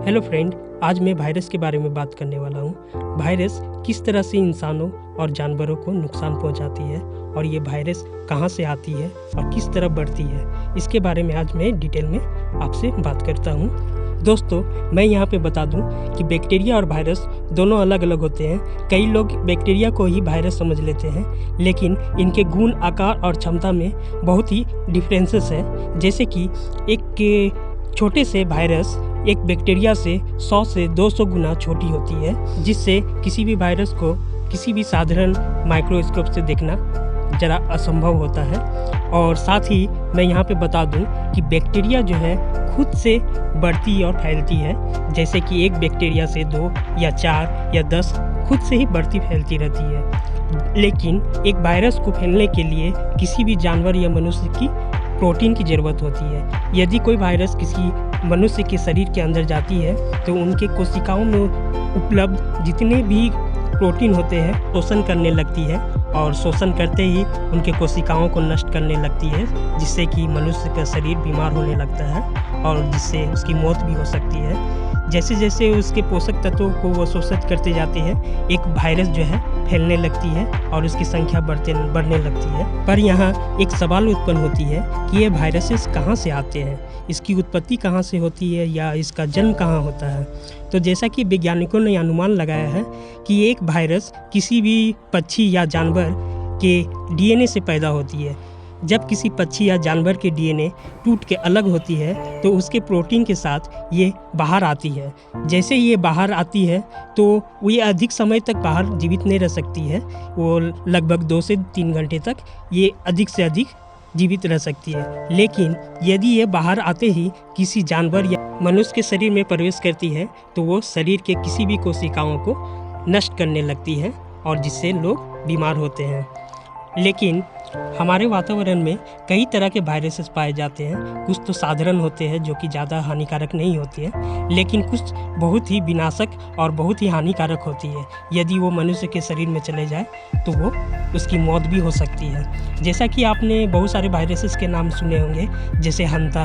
Hello friend, आज मैं virus के बारे में बात करने वाला हूँ। वायरस किस तरह से इंसानों और जानवरों को नुकसान पहुँचाती है और ये वायरस कहाँ से आती है और किस तरह बढ़ती है, इसके बारे में आज मैं डिटेल में आपसे बात करता हूँ। दोस्तों, मैं यहाँ पे बता दूँ कि बैक्टीरिया और वायरस दोनों अलग अलग होते हैं। कई लोग बैक्टीरिया को ही वायरस समझ लेते हैं, लेकिन इनके गुण, आकार और क्षमता में बहुत ही डिफरेंसेस है। जैसे कि एक छोटे से वायरस एक बैक्टीरिया से 100 से 200 गुना छोटी होती है, जिससे किसी भी वायरस को किसी भी साधारण माइक्रोस्कोप से देखना ज़रा असंभव होता है। और साथ ही मैं यहाँ पे बता दूँ कि बैक्टीरिया जो है खुद से बढ़ती और फैलती है। जैसे कि एक बैक्टीरिया से 2 या 4 या 10 खुद से ही बढ़ती फैलती रहती है। लेकिन एक वायरस को फैलने के लिए किसी भी जानवर या मनुष्य की प्रोटीन की ज़रूरत होती है। यदि कोई वायरस किसी मनुष्य के शरीर के अंदर जाती है तो उनके कोशिकाओं में उपलब्ध जितने भी प्रोटीन होते हैं शोषण करने लगती है, और शोषण करते ही उनके कोशिकाओं को नष्ट करने लगती है, जिससे कि मनुष्य का शरीर बीमार होने लगता है और जिससे उसकी मौत भी हो सकती है। जैसे जैसे उसके पोषक तत्वों को वो शोषित करते जाते हैं, एक वायरस जो है फैलने लगती है और उसकी संख्या बढ़ने लगती है। पर यहाँ एक सवाल उत्पन्न होती है कि ये वायरसेस कहाँ से आते हैं, इसकी उत्पत्ति कहाँ से होती है या इसका जन्म कहाँ होता है। तो जैसा कि वैज्ञानिकों ने अनुमान लगाया है कि एक वायरस किसी भी पक्षी या जानवर के डीएनए से पैदा होती है। जब किसी पक्षी या जानवर के डीएनए टूट के अलग होती है तो उसके प्रोटीन के साथ ये बाहर आती है। जैसे ये बाहर आती है तो ये अधिक समय तक बाहर जीवित नहीं रह सकती है। वो लगभग 2 से 3 घंटे तक ये अधिक से अधिक जीवित रह सकती है। लेकिन यदि ये बाहर आते ही किसी जानवर या मनुष्य के शरीर में प्रवेश करती है तो वो शरीर के किसी भी कोशिकाओं को नष्ट करने लगती है और जिससे लोग बीमार होते हैं। लेकिन हमारे वातावरण में कई तरह के वायरसेस पाए जाते हैं। कुछ तो साधारण होते हैं जो कि ज़्यादा हानिकारक नहीं होते हैं, लेकिन कुछ बहुत ही विनाशक और बहुत ही हानिकारक होती है। यदि वो मनुष्य के शरीर में चले जाए तो वो उसकी मौत भी हो सकती है। जैसा कि आपने बहुत सारे वायरसेस के नाम सुने होंगे, जैसे हंता,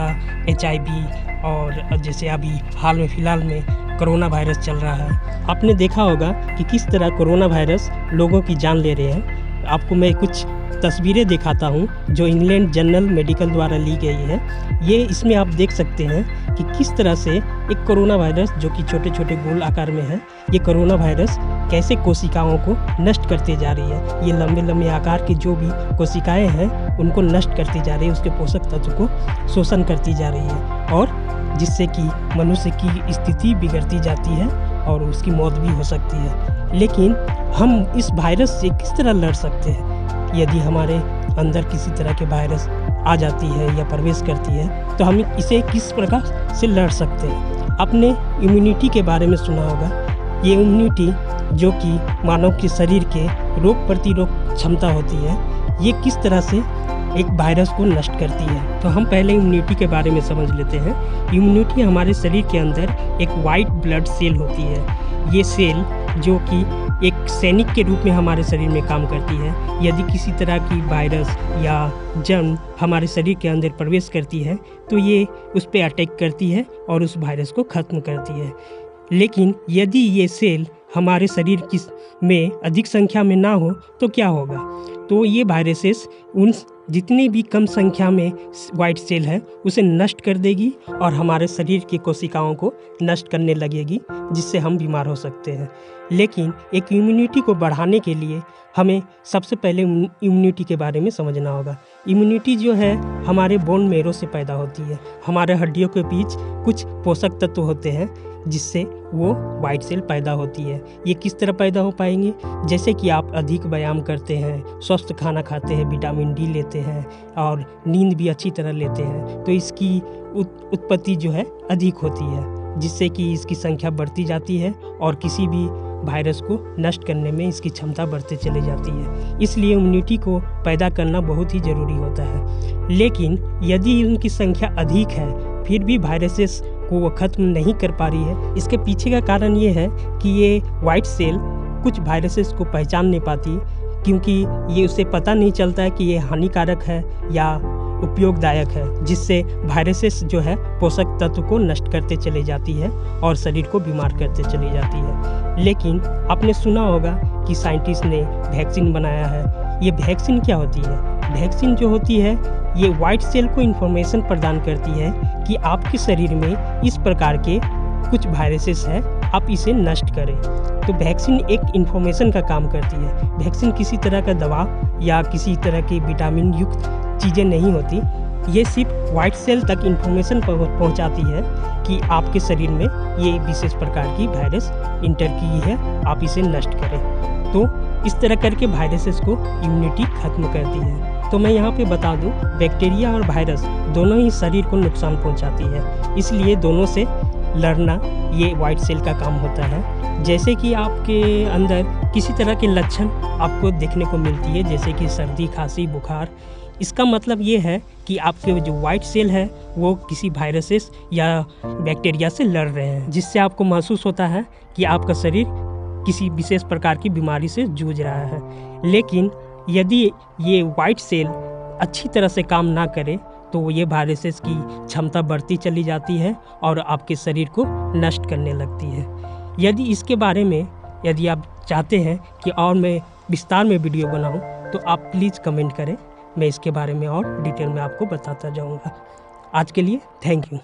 HIV और जैसे अभी हाल में फ़िलहाल में कोरोना वायरस चल रहा है। आपने देखा होगा कि किस तरह कोरोना वायरस लोगों की जान ले रहे हैं। आपको मैं कुछ तस्वीरें दिखाता हूँ जो इंग्लैंड जर्नल मेडिकल द्वारा ली गई है। ये इसमें आप देख सकते हैं कि किस तरह से एक कोरोना वायरस जो कि छोटे छोटे गोल आकार में है, ये कोरोना वायरस कैसे कोशिकाओं को नष्ट करते जा रही है। ये लंबे लंबे आकार की जो भी कोशिकाएं हैं उनको नष्ट करती जा रही है, उसके पोषक तत्व को शोषण करती जा रही है, और जिससे कि मनुष्य की स्थिति बिगड़ती जाती है और उसकी मौत भी हो सकती है। लेकिन हम इस वायरस से किस तरह लड़ सकते हैं? यदि हमारे अंदर किसी तरह के वायरस आ जाती है या प्रवेश करती है तो हम इसे किस प्रकार से लड़ सकते हैं? आपने इम्यूनिटी के बारे में सुना होगा। ये इम्यूनिटी जो कि मानव के शरीर के रोग प्रतिरोधक क्षमता होती है, ये किस तरह से एक वायरस को नष्ट करती है। तो हम पहले इम्यूनिटी के बारे में समझ लेते हैं। इम्यूनिटी हमारे शरीर के अंदर एक वाइट ब्लड सेल होती है। ये सेल जो कि एक सैनिक के रूप में हमारे शरीर में काम करती है। यदि किसी तरह की वायरस या जर्म हमारे शरीर के अंदर प्रवेश करती है तो ये उस पर अटैक करती है और उस वायरस को ख़त्म करती है। लेकिन यदि ये सेल हमारे शरीर में अधिक संख्या में ना हो तो क्या होगा? तो ये वायरसेस उन जितनी भी कम संख्या में वाइट सेल है उसे नष्ट कर देगी और हमारे शरीर की कोशिकाओं को नष्ट करने लगेगी, जिससे हम बीमार हो सकते हैं। लेकिन एक इम्यूनिटी को बढ़ाने के लिए हमें सबसे पहले इम्यूनिटी के बारे में समझना होगा। इम्यूनिटी जो है हमारे बोन मैरो से पैदा होती है। हमारे हड्डियों के बीच कुछ पोषक तत्व होते हैं जिससे वो वाइट सेल पैदा होती है। ये किस तरह पैदा हो पाएंगे? जैसे कि आप अधिक व्यायाम करते हैं, स्वस्थ खाना खाते हैं, विटामिन डी लेते हैं और नींद भी अच्छी तरह लेते हैं, तो इसकी उत्पत्ति जो है अधिक होती है, जिससे कि इसकी संख्या बढ़ती जाती है और किसी भी वायरस को नष्ट करने में इसकी क्षमता बढ़ते चले जाती है। इसलिए इम्यूनिटी को पैदा करना बहुत ही ज़रूरी होता है। लेकिन यदि उनकी संख्या अधिक है फिर भी वायरसेस को वो ख़त्म नहीं कर पा रही है, इसके पीछे का कारण ये है कि ये वाइट सेल कुछ वायरसेस को पहचान नहीं पाती, क्योंकि ये उसे पता नहीं चलता है कि ये हानिकारक है या उपयोगदायक है, जिससे वायरसेस जो है पोषक तत्व को नष्ट करते चले जाती है और शरीर को बीमार करते चली जाती है। लेकिन आपने सुना होगा कि साइंटिस्ट ने वैक्सीन बनाया है। ये वैक्सीन क्या होती है? वैक्सीन जो होती है ये वाइट सेल को इन्फॉर्मेशन प्रदान करती है कि आपके शरीर में इस प्रकार के कुछ वायरसेस है, आप इसे नष्ट करें। तो वैक्सीन एक इन्फॉर्मेशन का काम करती है। वैक्सीन किसी तरह का दवा या किसी तरह की विटामिन युक्त चीज़ें नहीं होती। ये सिर्फ वाइट सेल तक इन्फॉर्मेशन पहुंचाती है कि आपके शरीर में ये विशेष प्रकार की वायरस इंटर की है, आप इसे नष्ट करें। तो इस तरह करके वायरसेस को इम्यूनिटी खत्म करती है। तो मैं यहाँ पे बता दूँ, बैक्टीरिया और वायरस दोनों ही शरीर को नुकसान पहुँचाती है, इसलिए दोनों से लड़ना ये वाइट सेल का काम होता है। जैसे कि आपके अंदर किसी तरह के लक्षण आपको देखने को मिलती है, जैसे कि सर्दी, खांसी, बुखार, इसका मतलब ये है कि आपके जो वाइट सेल है वो किसी वायरसेस या बैक्टीरिया से लड़ रहे हैं, जिससे आपको महसूस होता है कि आपका शरीर किसी विशेष प्रकार की बीमारी से जूझ रहा है। लेकिन यदि ये वाइट सेल अच्छी तरह से काम ना करे तो ये वायरसेस की क्षमता बढ़ती चली जाती है और आपके शरीर को नष्ट करने लगती है। यदि इसके बारे में यदि आप चाहते हैं कि और मैं विस्तार में वीडियो बनाऊं तो आप प्लीज़ कमेंट करें, मैं इसके बारे में और डिटेल में आपको बताता जाऊंगा। आज के लिए थैंक यू।